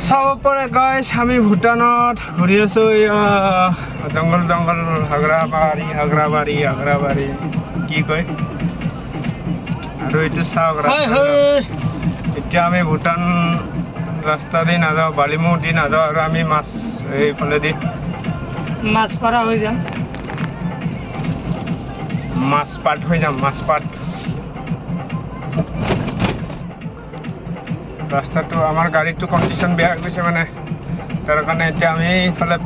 চাব পাৰে গাইছ আমি ভূটানত ঘূৰি আছো জংঘল জংঘল হাগৰাবাৰী কি কয় আৰু এইটো চাওক এতিয়া আমি ভূটান ৰাস্তা দি নাযাওঁ বালিমুখ দি নাযাওঁ আৰু আমি মাছ এইফালেদি মাছপাৰা হৈ যাম মাছপাট হৈ যাম মাছপাট ৰাস্তাটো আমাৰ গাড়ীটো কণ্ডিশ্যন বেয়া হৈ গৈছে মানে তাৰ কাৰণে এতিয়া আমি এইফালে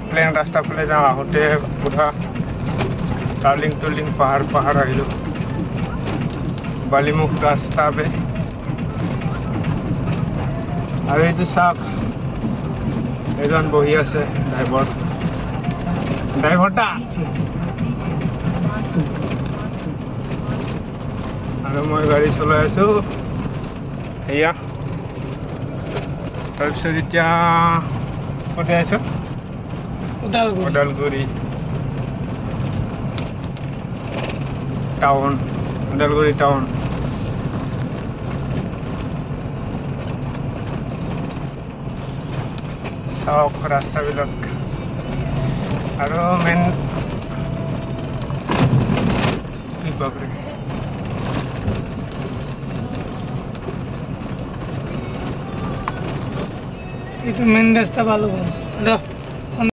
প্লেন ৰাস্তা ফালে যাওঁ আহোঁতে পুৰা টাৰ্লিং পাহাৰ আহিলোঁ বালিমুখ ৰাস্তা বে আৰু এইটো চাওক এজন বহি আছে ড্ৰাইভাৰটা আৰু মই গাড়ী চলাই আছোঁ এয়া তাৰপিছত এতিয়া ক'তে আছোঁ ওদালগুৰি টাউন চাওক ৰাস্তাবিলাক আৰু মেইন বাপৰে itu main desta balu